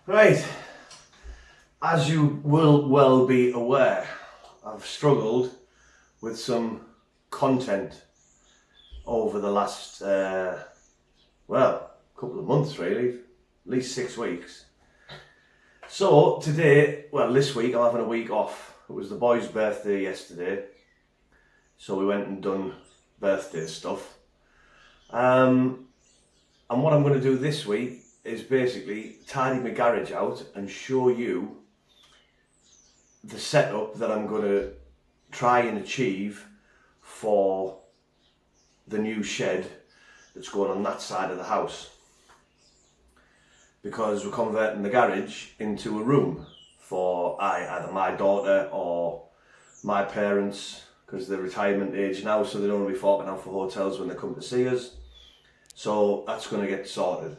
Right, as you will well be aware, I've struggled with some content over the last, couple of months really, at least 6 weeks. So today, this week I'm having a week off. It was the boy's birthday yesterday, so we went and done birthday stuff. And what I'm going to do this week is basically tidy my garage out and show you the setup that I'm going to try and achieve for the new shed that's going on that side of the house, because we're converting the garage into a room for either my daughter or my parents, because they're retirement age now, so they don't want to be forking out for hotels when they come to see us. So that's going to get sorted.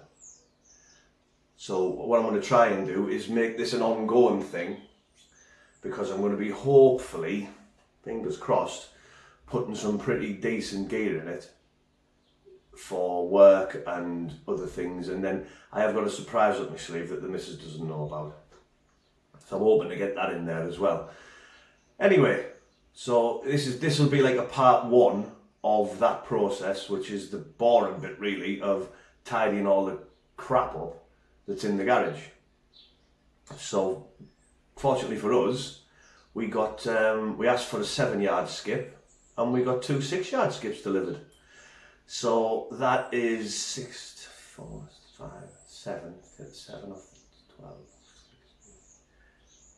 So what I'm going to try and do is make this an ongoing thing, because I'm going to be, hopefully, fingers crossed, putting some pretty decent gear in it for work and other things. And then I have got a surprise up my sleeve that the missus doesn't know about, so I'm hoping to get that in there as well. Anyway, so this will be like a part one of that process, which is the boring bit really of tidying all the crap up that's in the garage. So fortunately for us, we asked for a 7-yard skip and we got 2 6-yard skips delivered. So that is 6, 4, 5, 7, 7 of 12,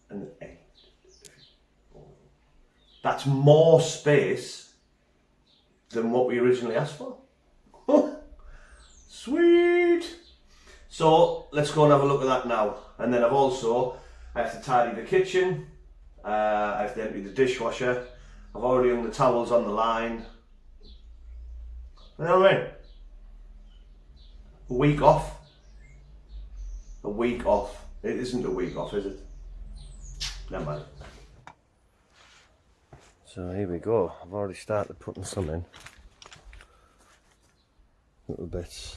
16, and 8. That's more space than what we originally asked for. Sweet! So let's go and have a look at that now. And then I have to tidy the kitchen. I have to empty the dishwasher. I've already hung the towels on the line. You know what I mean? A week off. A week off. It isn't a week off, is it? Never mind. So here we go. I've already started putting some in. Little bits.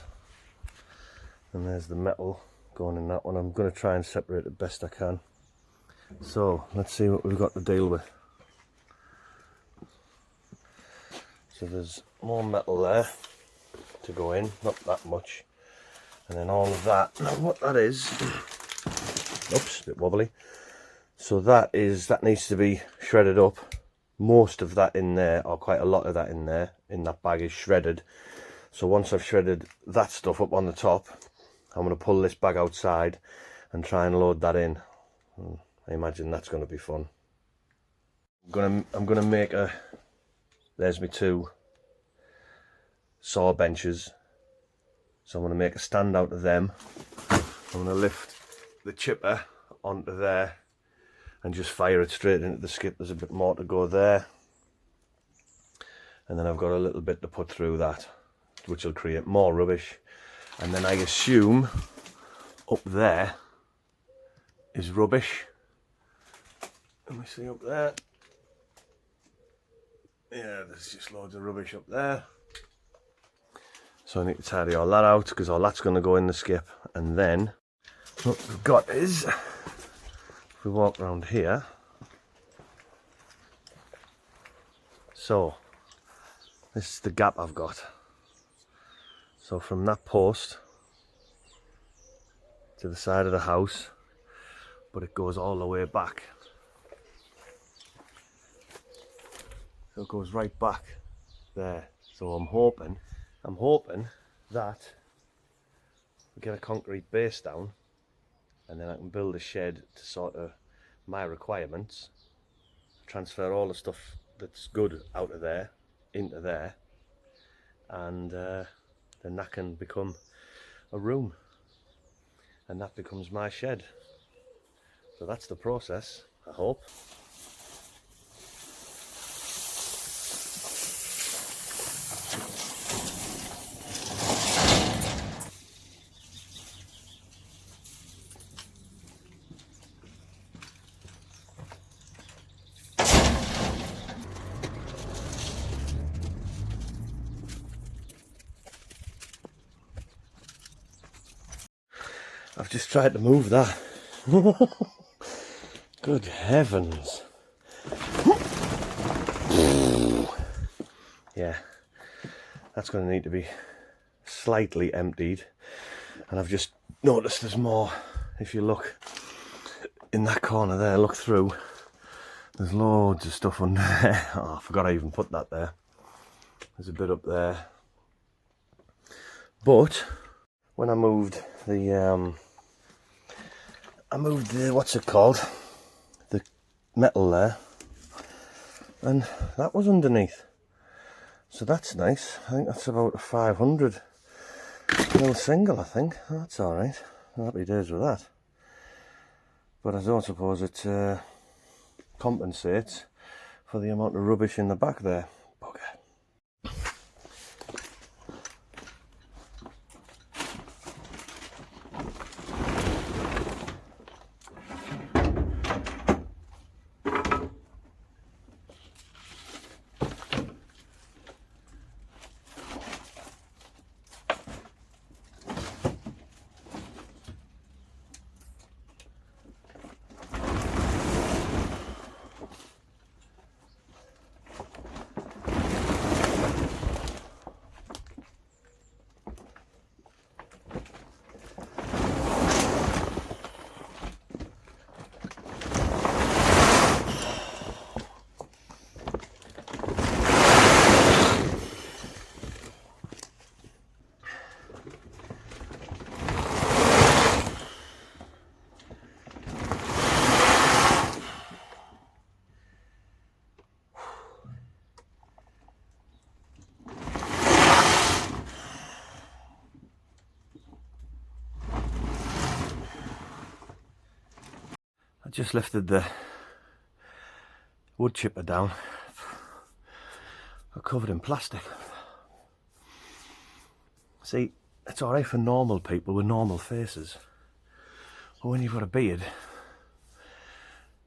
And there's the metal going in that one. I'm going to try and separate it best I can. So let's see what we've got to deal with. So there's more metal there to go in, not that much. And then all of that. Now what that is, oops, a bit wobbly. So that needs to be shredded up. Most of that in there, or quite a lot of that in there, in that bag is shredded. So once I've shredded that stuff up on the top, I'm going to pull this bag outside and try and load that in. I imagine that's going to be fun. I'm going to make there's my 2 saw benches. So I'm going to make a stand out of them. I'm going to lift the chipper onto there and just fire it straight into the skip. There's a bit more to go there. And then I've got a little bit to put through that, which will create more rubbish. And then I assume up there is rubbish. Let me see up there. Yeah, there's just loads of rubbish up there. So I need to tidy all that out, because all that's going to go in the skip. And then what we've got is, if we walk around here, so this is the gap I've got. So from that post to the side of the house, but it goes all the way back. So it goes right back there. So I'm hoping that we get a concrete base down, and then I can build a shed to sort of my requirements, transfer all the stuff that's good out of there into there, and then that can become a room, and that becomes my shed. So that's the process, I hope. I've just tried to move that. Good heavens. Yeah, that's going to need to be slightly emptied. And I've just noticed there's more. If you look in that corner there, look through, there's loads of stuff under there. Oh, I forgot I even put that there. There's a bit up there. But when I moved the what's it called, the metal there, and that was underneath, so that's nice. I think that's about a 500 mil single. I think that's all right. Happy days with that. But I don't suppose it compensates for the amount of rubbish in the back there. Bugger. I just lifted the wood chipper down. I'm covered in plastic. See, it's alright for normal people with normal faces, but when you've got a beard,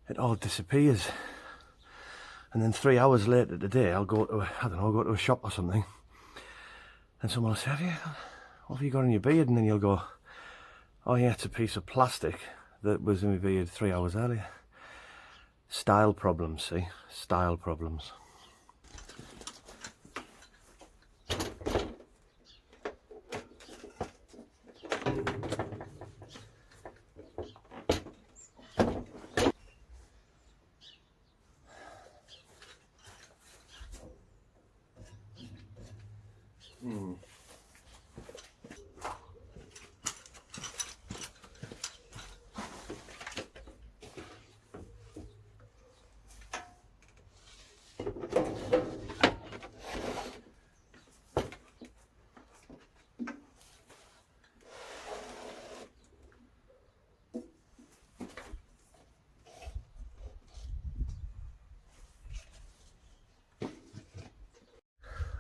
it all disappears. And then 3 hours later today, I'll go to go to a shop or something, and someone will say, what have you got in your beard? And then you'll go, oh yeah, it's a piece of plastic that was in my beard 3 hours earlier. Style problems, see? Style problems.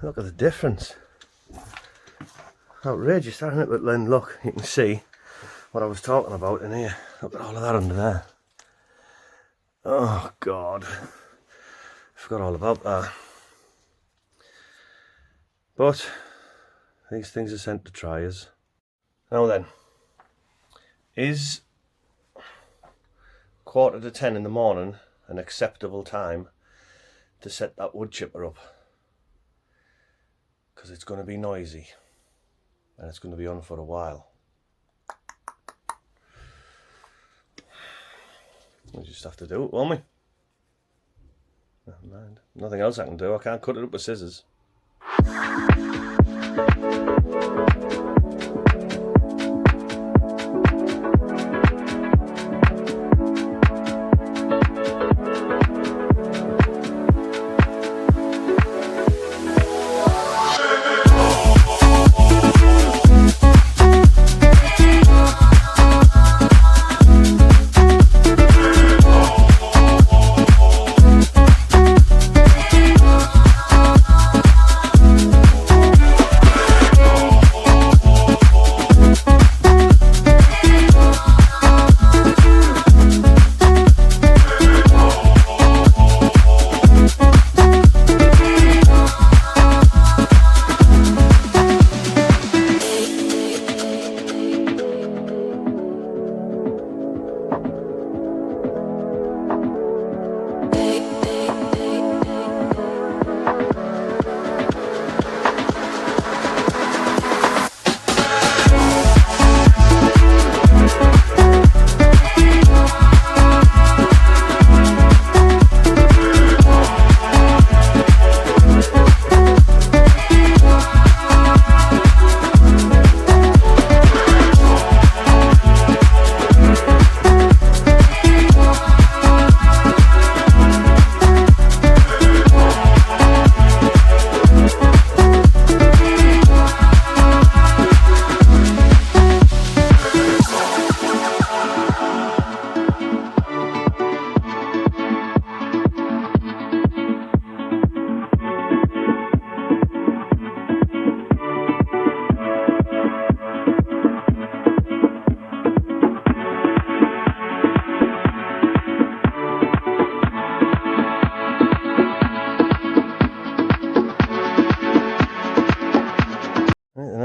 Look at the difference. Outrageous, isn't it? But then look, you can see what I was talking about in here. Look at all of that under there. Oh God, forgot all about that. But these things are sent to triers. Now then, is 9:45 in the morning an acceptable time to set that wood chipper up? Because it's going to be noisy and it's going to be on for a while. We'll just have to do it, won't we? Never mind. Nothing else I can do. I can't cut it up with scissors.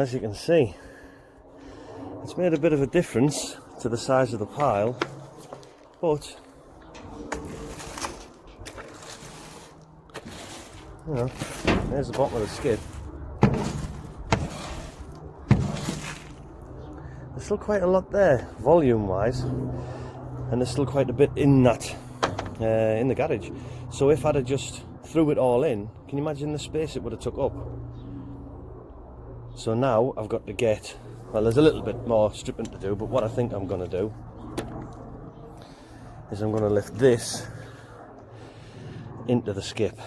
as you can see, it's made a bit of a difference to the size of the pile, but you know, there's the bottom of the skid. There's still quite a lot there, volume wise, and there's still quite a bit in that, in the garage. So if I'd have just threw it all in, can you imagine the space it would have took up? So now I've got to get, well, there's a little bit more stripping to do, but what I think I'm going to do is I'm going to lift this into the skip.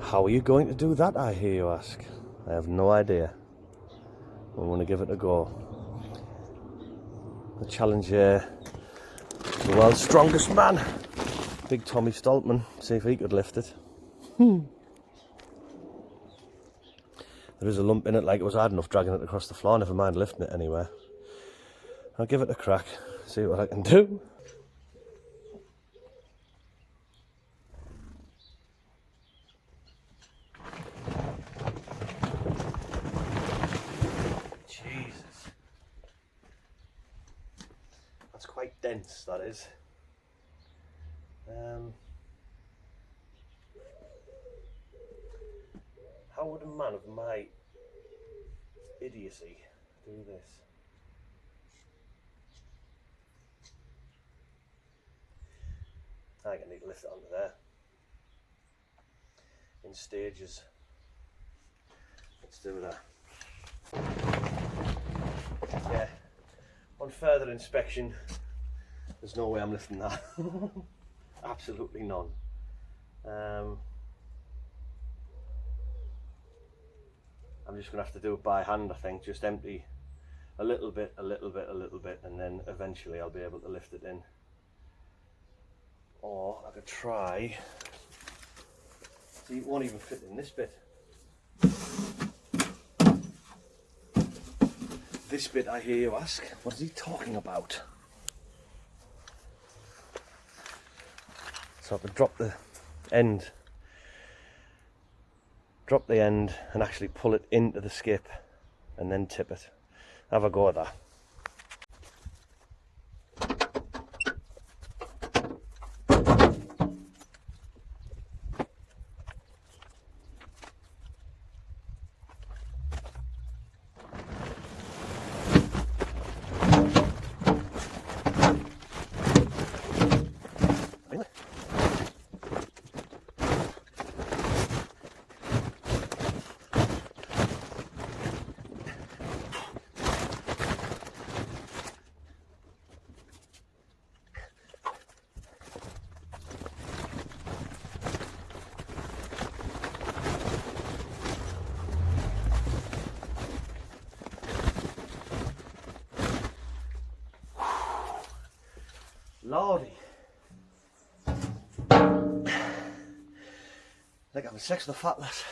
How are you going to do that, I hear you ask? I have no idea. I'm going to give it a go. The challenge the world's strongest man, Big Tommy Stoltman, see if he could lift it. There is a lump in it, like it was hard enough dragging it across the floor, never mind lifting it anywhere. I'll give it a crack, see what I can do. Jesus. That's quite dense, that is. How would a man of my idiocy do this? I think I need to lift it onto there in stages. Let's do that. Yeah, on further inspection, there's no way I'm lifting that. Absolutely none. I'm just going to have to do it by hand, I think, just empty a little bit, a little bit, a little bit, and then eventually I'll be able to lift it in. Or I could try, see, it won't even fit in this bit. This bit, I hear you ask, what is he talking about? So I could drop the end and actually pull it into the skip and then tip it. Have a go at that. Lordy. Like having sex with a fat lass.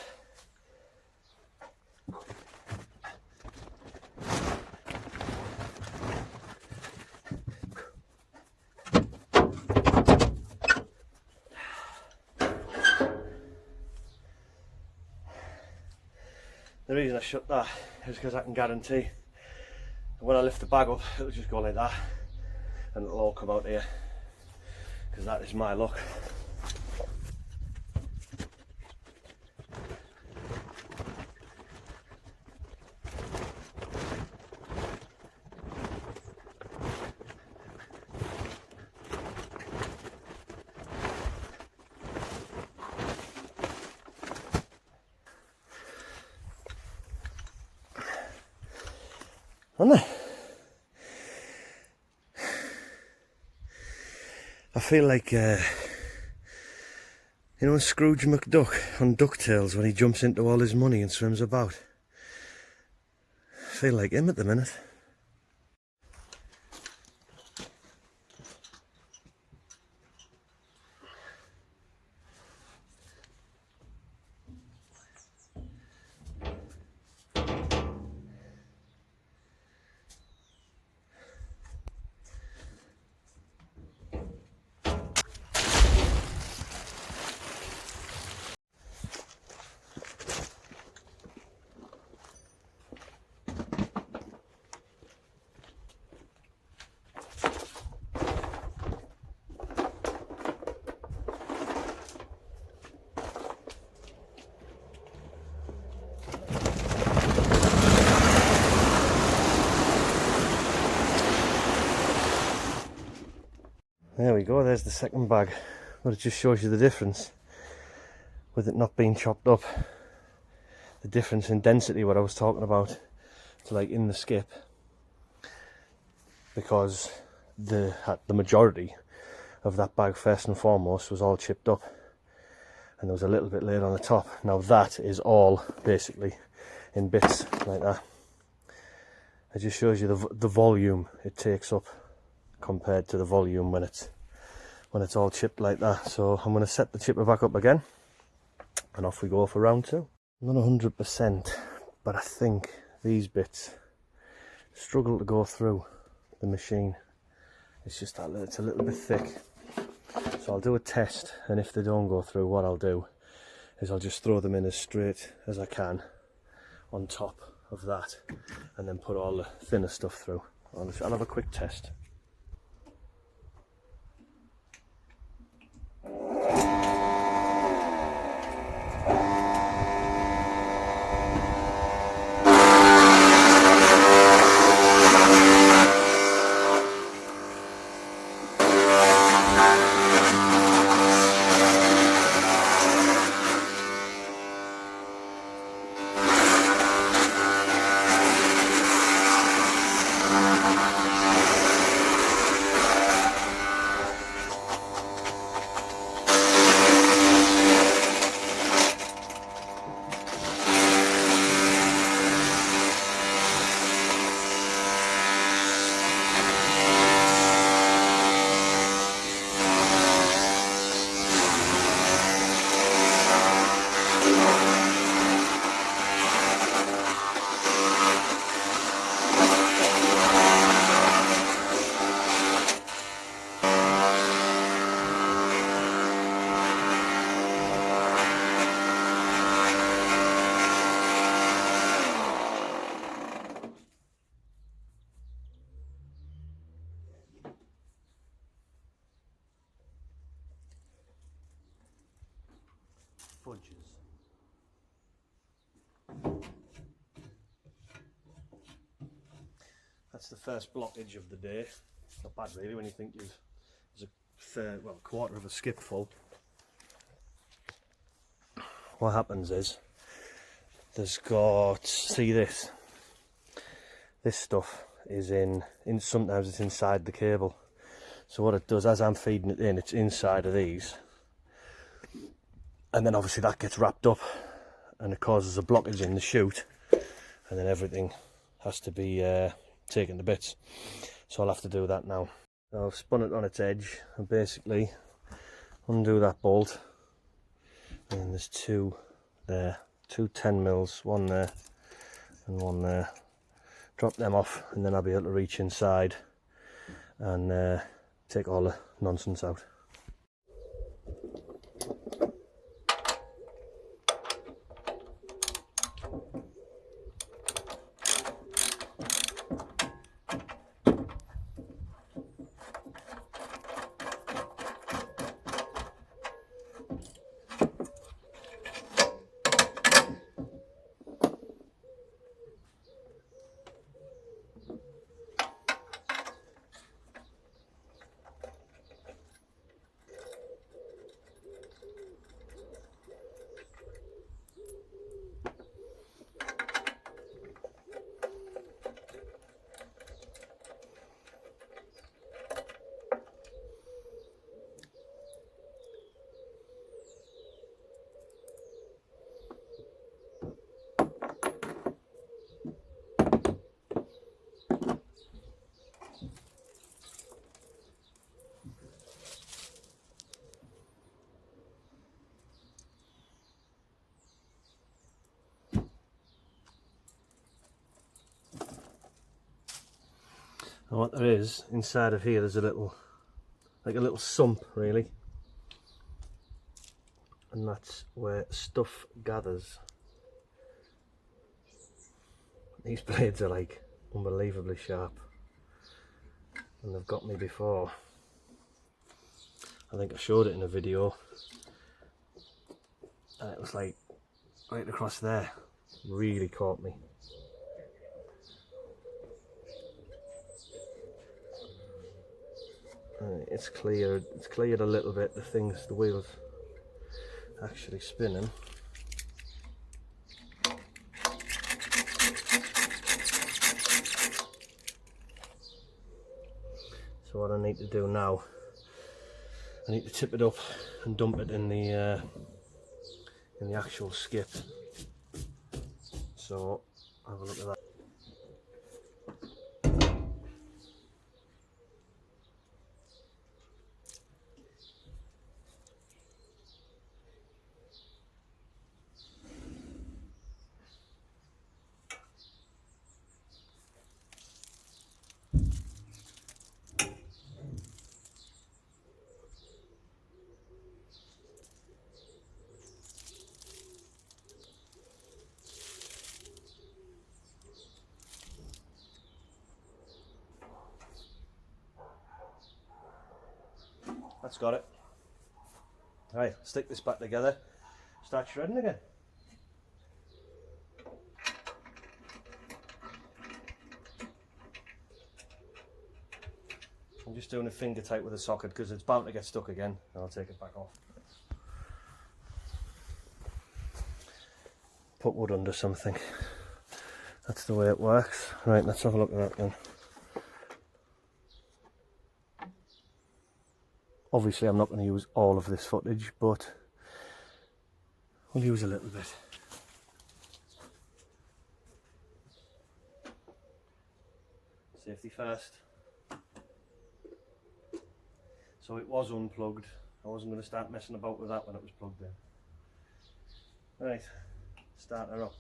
The reason I shut that is because I can guarantee when I lift the bag up, it'll just go like that and it'll all come out here, because that is my luck. Isn't it? I feel like, you know, Scrooge McDuck on DuckTales when he jumps into all his money and swims about. I feel like him at the minute. There we go, there's the second bag. But it just shows you the difference with it not being chopped up. The difference in density, what I was talking about, to like in the skip, because the majority of that bag first and foremost was all chipped up, and there was a little bit laid on the top. Now that is all basically in bits like that. It just shows you the volume it takes up compared to the volume when it's all chipped like that. So I'm going to set the chipper back up again and off we go for round 2. I'm not 100%, but I think these bits struggle to go through the machine. It's just that it's a little bit thick. So I'll do a test, and if they don't go through, what I'll do is I'll just throw them in as straight as I can on top of that, and then put all the thinner stuff through. I'll have a quick test. Fudges. That's the first blockage of the day. Not bad really when you think there's a quarter of a skip full. What happens is see this stuff is in sometimes it's inside the cable. So what it does, as I'm feeding it in, it's inside of these. And then obviously that gets wrapped up and it causes a blockage in the chute, and then everything has to be taken to bits. So I'll have to do that now. So I've spun it on its edge and basically undo that bolt, and there's two there, two 10 mils, one there and one there. Drop them off and then I'll be able to reach inside and take all the nonsense out. And what there is inside of here, there's a little sump really, and that's where stuff gathers. These blades are like unbelievably sharp, and they've got me before. I think I showed it in a video, and it was like right across there, really caught me. It's cleared a little bit. The wheel's actually spinning. So what I need to do now, I need to tip it up and dump it in the actual skip. So have a look at that. That's got it. Right, stick this back together, start shredding again. I'm just doing a finger tight with a socket because it's bound to get stuck again, and I'll take it back off. Put wood under something. That's the way it works. Right, let's have a look at that then. Obviously I'm not going to use all of this footage, but we'll use a little bit. Safety first. So it was unplugged. I wasn't going to start messing about with that when it was plugged in. Right, start her up.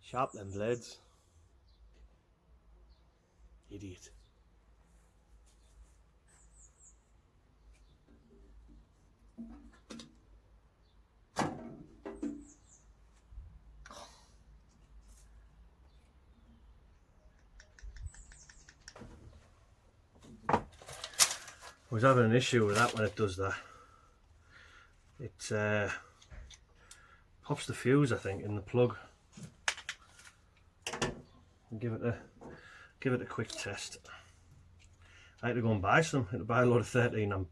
Sharp them blades. Idiot. I was having an issue with that when it does that. It pops the fuse, I think, in the plug. I'll give it a quick test. I had to go and buy some. I had to buy a load of 13 amp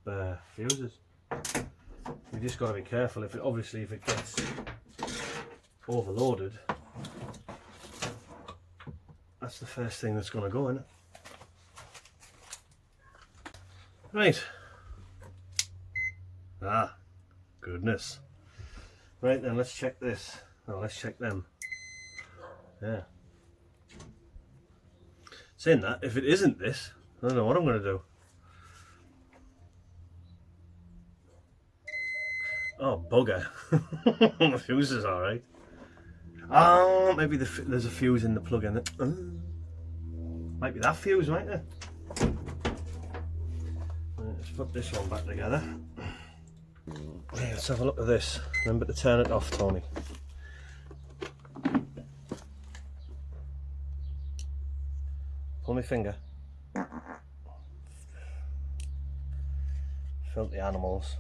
fuses. You just got to be careful. Obviously if it gets overloaded, that's the first thing that's going to go in it. Right. Ah, goodness. Right then, let's check this. No, let's check them. Yeah. Saying that, if it isn't this, I don't know what I'm going to do. Oh, bugger. The fuse is alright. Oh, maybe there's a fuse in the plug in it. Might be that fuse, might it? Let's put this one back together. Right, let's have a look at this. Remember to turn it off, Tony. Pull my finger. Filthy animals.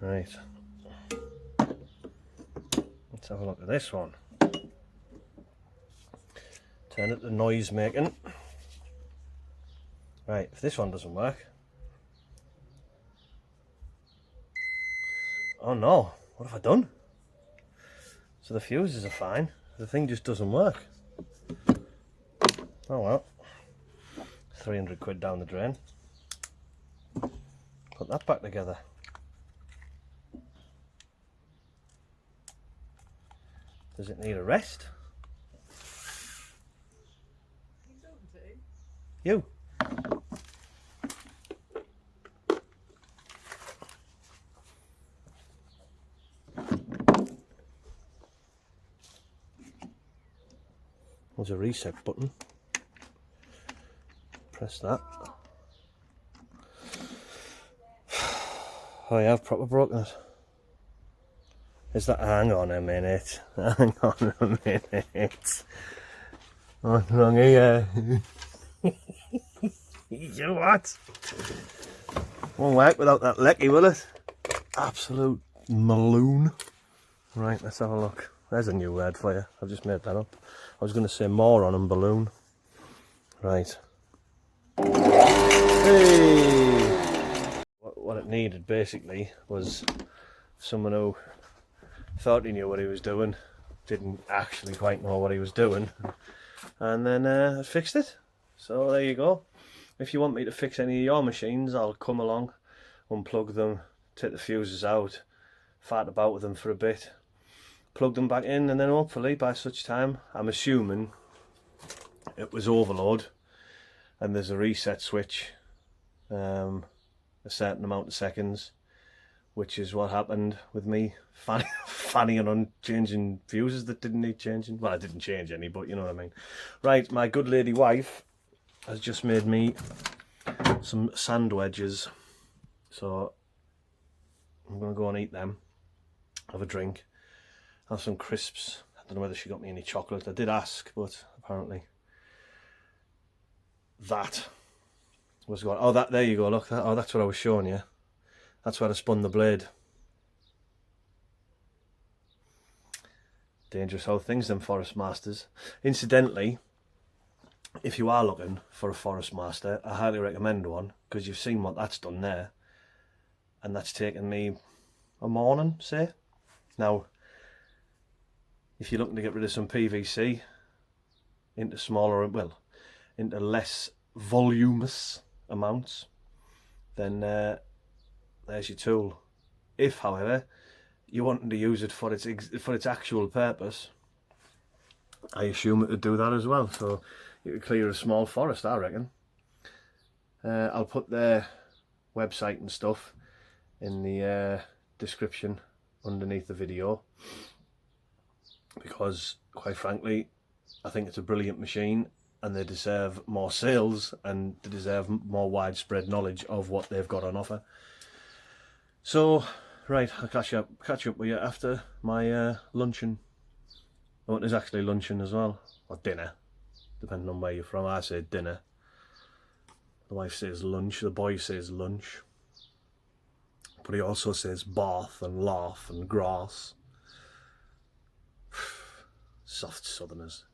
Right. Let's have a look at this one. Turn it to noise making. Right, if this one doesn't work. Oh no, what have I done? So the fuses are fine, the thing just doesn't work. Oh well, 300 quid down the drain. Put that back together. Does it need a rest? You. There's a reset button. Press that. Oh yeah, I've proper broken it. Is that? Hang on a minute. Hang on a minute. What's wrong here? You what? Won't work without that lecky, will it? Absolute maloon. Right, let's have a look. There's a new word for you. I've just made that up. I was going to say moron and balloon. Right. Hey! What it needed basically was someone who thought he knew what he was doing, didn't actually quite know what he was doing, and then I fixed it. So there you go. If you want me to fix any of your machines, I'll come along, unplug them, take the fuses out, fart about with them for a bit, plug them back in, and then hopefully by such time, I'm assuming it was overload and there's a reset switch, a certain amount of seconds, which is what happened with me fanning on changing fuses that didn't need changing. Well, I didn't change any, but you know what I mean. Right, my good lady wife has just made me some sand wedges, so I'm going to go and eat them, have a drink, have some crisps. I don't know whether she got me any chocolate. I did ask, but apparently that was gone. Oh, there you go, look. Oh, that's what I was showing you. That's where I spun the blade. Dangerous how things, them forest masters. Incidentally, if you are looking for a forest master, I highly recommend one, because you've seen what that's done there, and that's taken me a morning, say. Now, if you're looking to get rid of some PVC into smaller, well, into less voluminous amounts, then there's your tool. If, however, you're wanting to use it for its actual purpose, I assume it would do that as well. So you could clear a small forest, I reckon. I'll put their website and stuff in the description underneath the video, because quite frankly I think it's a brilliant machine and they deserve more sales and they deserve more widespread knowledge of what they've got on offer. So right, I'll catch up with you after my luncheon. Oh, it is actually luncheon as well, or dinner, depending on where you're from. I say dinner, the wife says lunch, the boy says lunch, but he also says bath and laugh and grass. Soft southerners.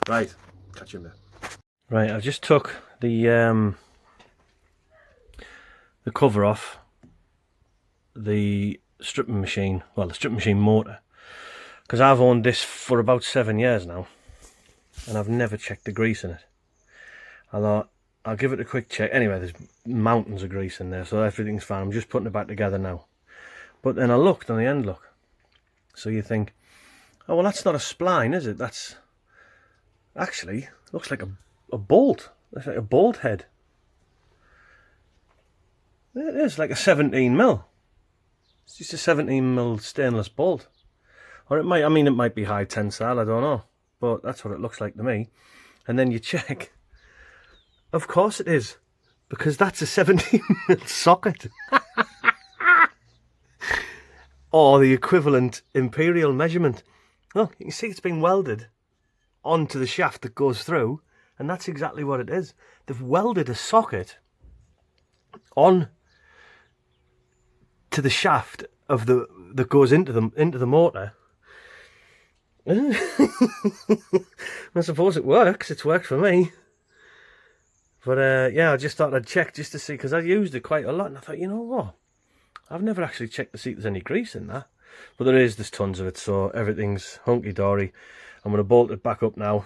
Right, catch you in a bit. Right, I just took the cover off the stripping machine, well, the stripping machine motor, because I've owned this for about 7 years now and I've never checked the grease in it. I thought I'll give it a quick check. Anyway, there's mountains of grease in there, so everything's fine. I'm just putting it back together now. But then I looked on the end look, so you think, oh well, that's not a spline, is it? That's actually looks like a bolt. Looks like a bolt head. It is like a 17mm. It's just a 17mm stainless bolt. Or it might, I mean, it might be high tensile, I don't know. But that's what it looks like to me. And then you check. Of course it is. Because that's a 17mm socket. Or the equivalent imperial measurement. Look, you can see it's been welded onto the shaft that goes through. And that's exactly what it is. They've welded a socket on to the shaft of that goes into the motor. I suppose it works. It's worked for me. But yeah, I just thought I'd check just to see, because I used it quite a lot, and I thought, you know what, I've never actually checked to see if there's any grease in that. But there's tons of it, so everything's hunky-dory. I'm going to bolt it back up now.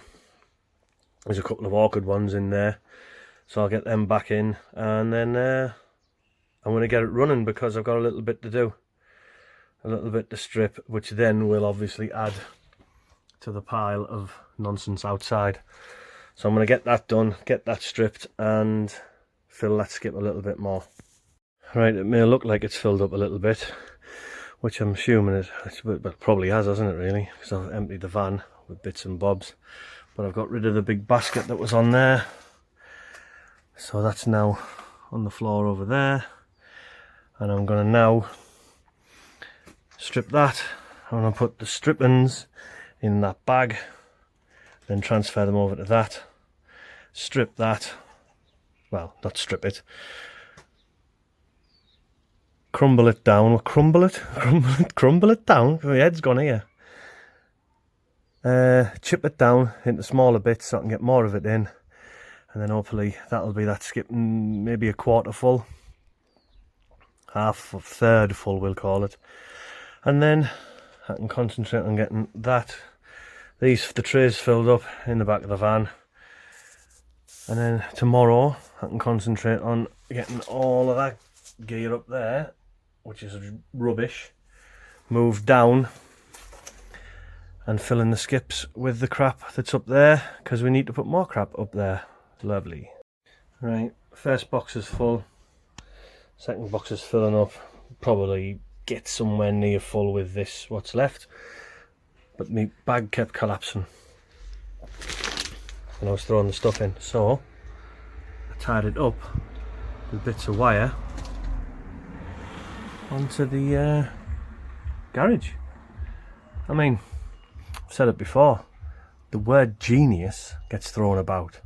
There's a couple of awkward ones in there, so I'll get them back in, and then I'm going to get it running, because I've got a little bit to do. A little bit to strip, which then will obviously add to the pile of nonsense outside. So I'm going to get that done, get that stripped, and fill that skip a little bit more. Right, it may look like it's filled up a little bit, which I'm assuming it probably has, hasn't it really? Because I've emptied the van with bits and bobs. But I've got rid of the big basket that was on there. So that's now on the floor over there. And I'm going to now strip that. I'm going to put the strippings in that bag, then transfer them over to that, strip that, well, not strip it, crumble it down, crumble it down, my head's gone here, chip it down into smaller bits so I can get more of it in, and then hopefully that'll be that skip, maybe a quarter full, half, a third full we'll call it, and then I can concentrate on getting the trays filled up in the back of the van, and then tomorrow I can concentrate on getting all of that gear up there, which is rubbish, moved down, and filling the skips with the crap that's up there, because we need to put more crap up there. Lovely. Right, first box is full, second box is filling up, probably get somewhere near full with this what's left, but my bag kept collapsing and I was throwing the stuff in, so I tied it up with bits of wire onto the garage. I mean, I've said it before, the word genius gets thrown about.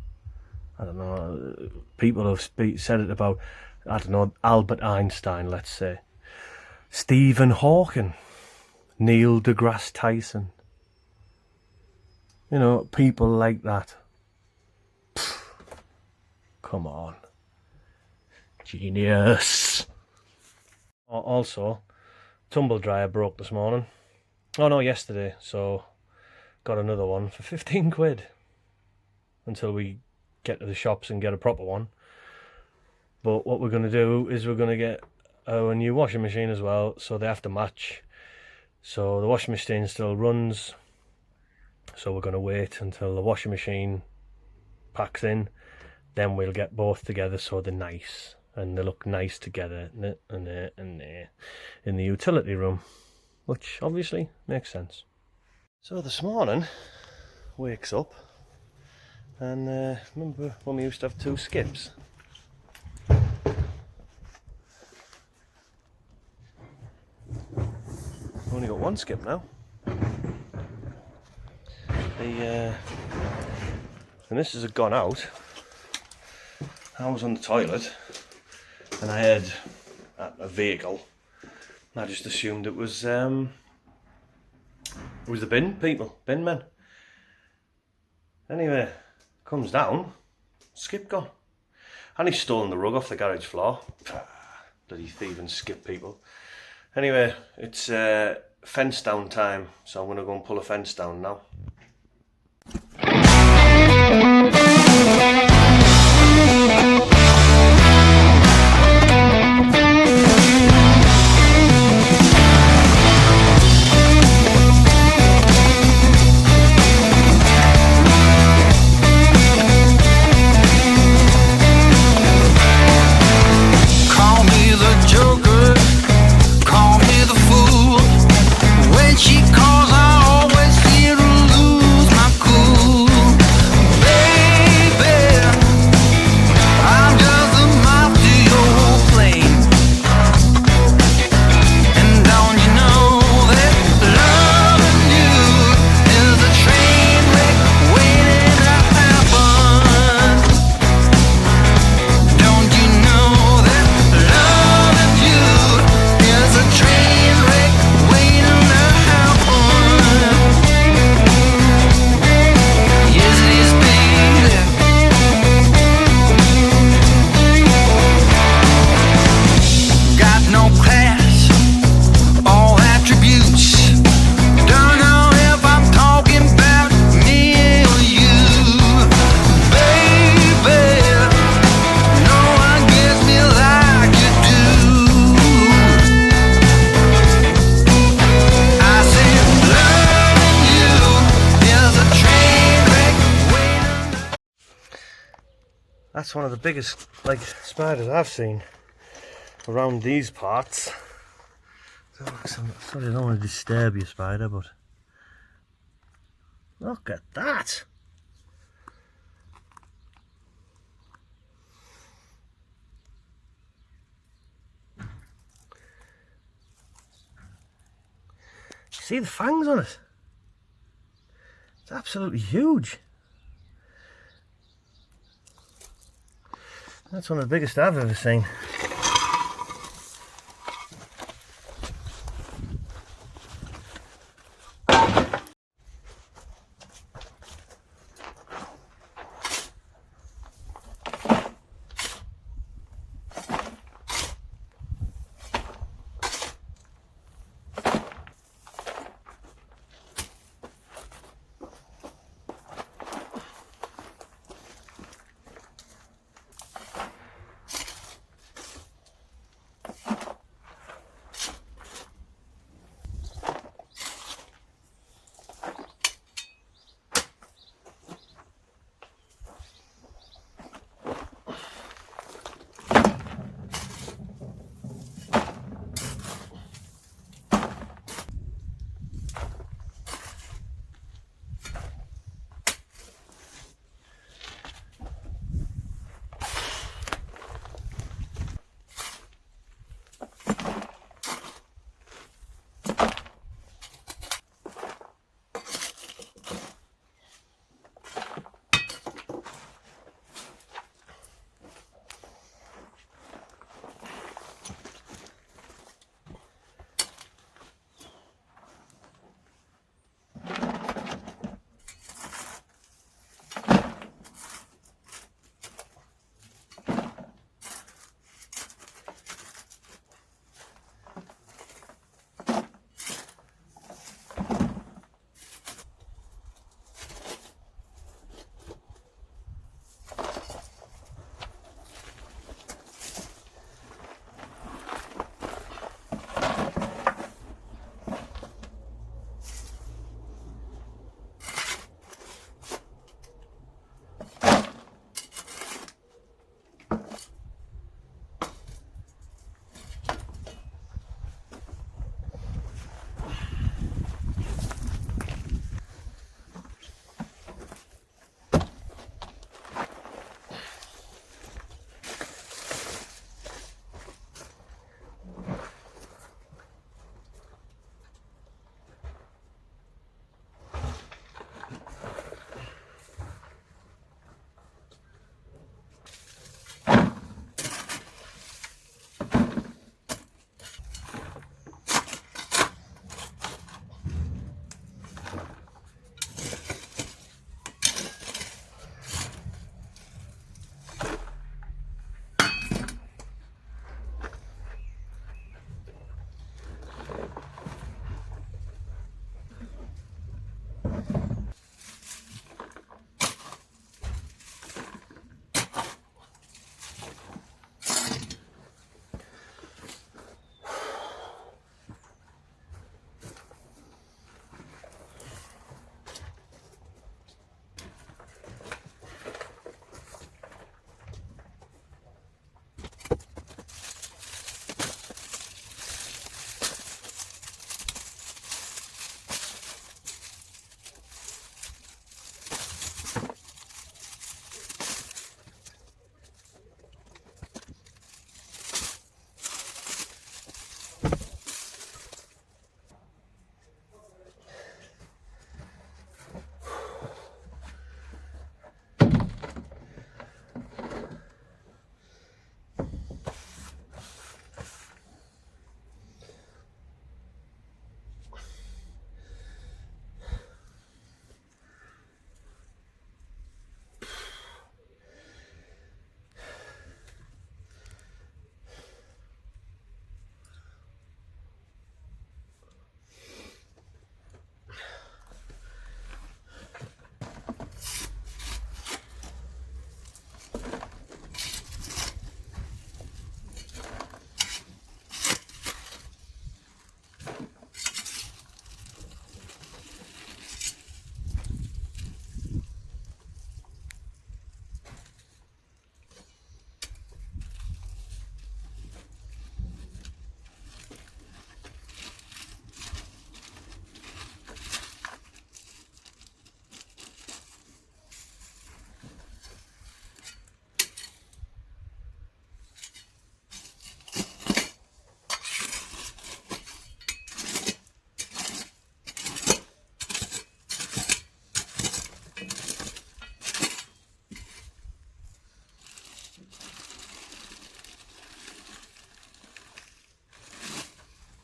I don't know, people have said it about, I don't know, Albert Einstein, let's say, Stephen Hawking, Neil deGrasse Tyson, you know, people like that. Pfft, come on, genius. Also, tumble dryer broke this morning, oh no, yesterday, so got another one for 15 quid until we get to the shops and get a proper one. But what we're going to do is we're going to get a new washing machine as well, so they have to match. So the washing machine still runs, so we're going to wait until the washing machine packs in, then we'll get both together so they're nice. and they look nice together and in the utility room, which obviously makes sense. So this morning, wakes up, and remember when we used to have 2 skips? We've only got 1 skip now. And this has gone out. I was on the toilet and I heard a vehicle. I just assumed it was the bin men. Anyway, comes down, skip gone. And he's stolen the rug off the garage floor. Bloody thieving skip people. Anyway, it's fence down time, so I'm going to go and pull a fence down now. That's one of the biggest spiders I've seen around these parts. Sorry, I don't want to disturb you, spider, but look at that. See the fangs on it? It's absolutely huge. That's one of the biggest I've ever seen.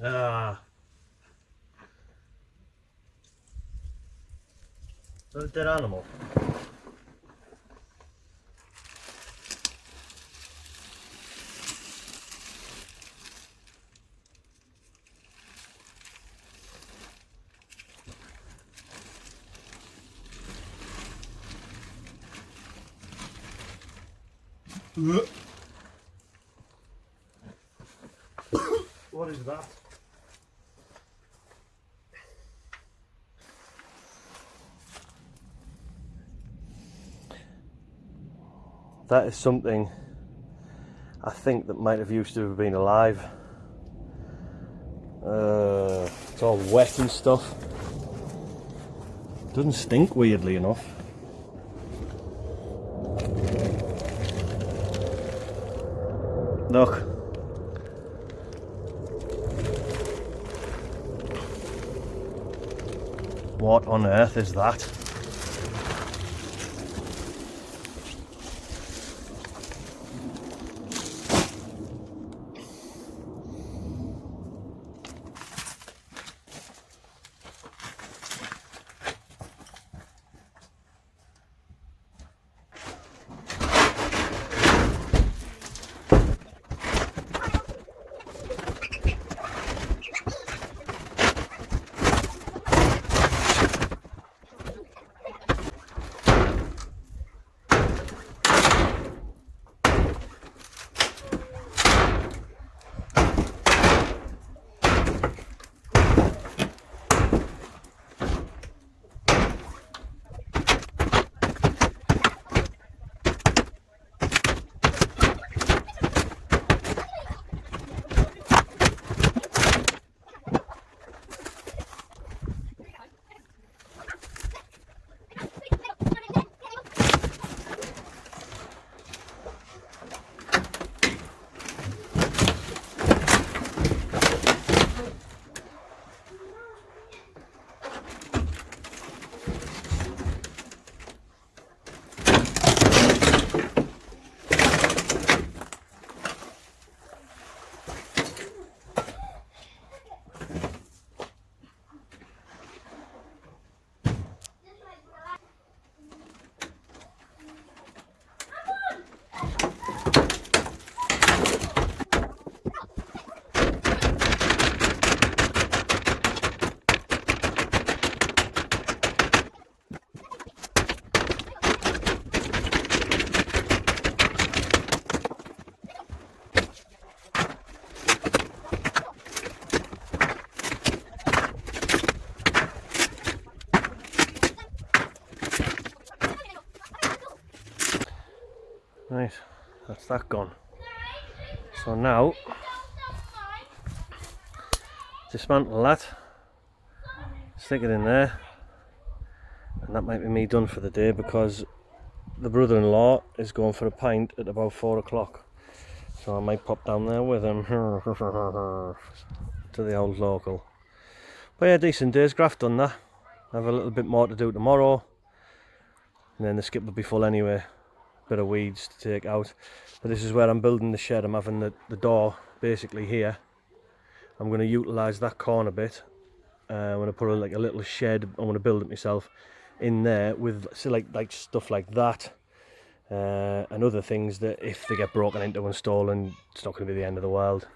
Ah. A dead animal. What is that? That is something I think that might have used to have been alive. It's all wet and stuff. Doesn't stink, weirdly enough. Look. What on earth is that? Right, that's that gone. So now, dismantle that, stick it in there, and that might be me done for the day, because the brother-in-law is going for a pint at about 4 o'clock. So I might pop down there with him to the old local. But yeah, decent day's graft on that. I have a little bit more to do tomorrow, and then the skip will be full anyway. Bit of weeds to take out. But this is where I'm building the shed. I'm having the door basically here. I'm going to utilise that corner bit. I'm going to put a little shed. I'm going to build it myself in there with like stuff like that, and other things that if they get broken into and stolen, it's not going to be the end of the world.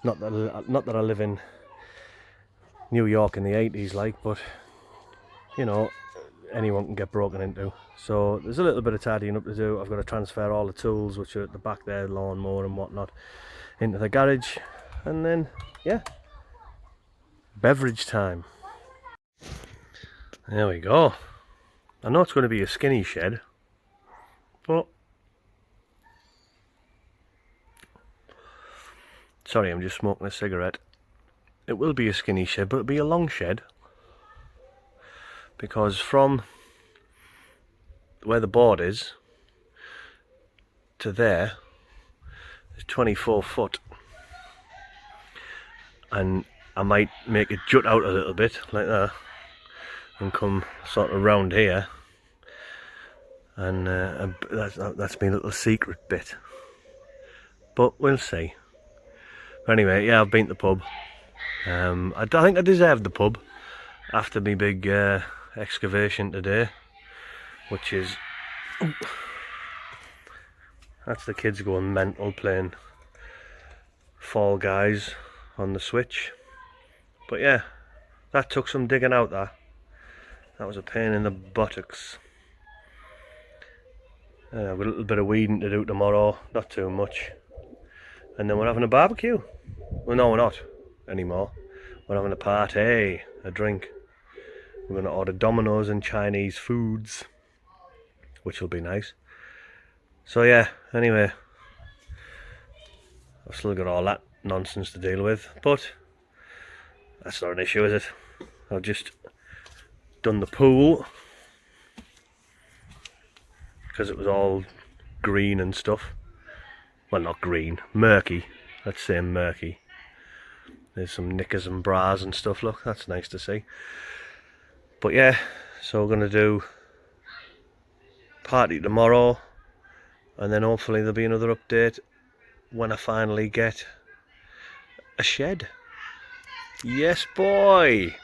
Not that I live in New York in the 80s, like, but you know, anyone can get broken into. So there's a little bit of tidying up to do. I've got to transfer all the tools, which are at the back there, lawnmower and whatnot, into the garage, and then yeah, beverage time. There we go. I know it's going to be a skinny shed, but sorry, I'm just smoking a cigarette. It will be a skinny shed, but it'll be a long shed, because from where the board is to there is 24 foot, and I might make it jut out a little bit like that and come sort of round here, and that's my little secret bit, but we'll see. But anyway, yeah, I've been to the pub. I think I deserved the pub after my big excavation today, which is... That's the kids going mental playing Fall Guys on the Switch. But yeah, that took some digging out, that was a pain in the buttocks. I've got a little bit of weeding to do tomorrow, not too much, and then we're having a barbecue. Well, no, we're not anymore. We're having a party, a drink. We're going to order Domino's and Chinese foods, which will be nice. So yeah, anyway, I've still got all that nonsense to deal with, but that's not an issue, is it? I've just done the pool because it was all green and stuff. Well, not green, murky. Let's say murky. There's some knickers and bras and stuff, look, that's nice to see. But yeah, so we're going to do party tomorrow, and then hopefully there'll be another update when I finally get a shed. Yes, boy!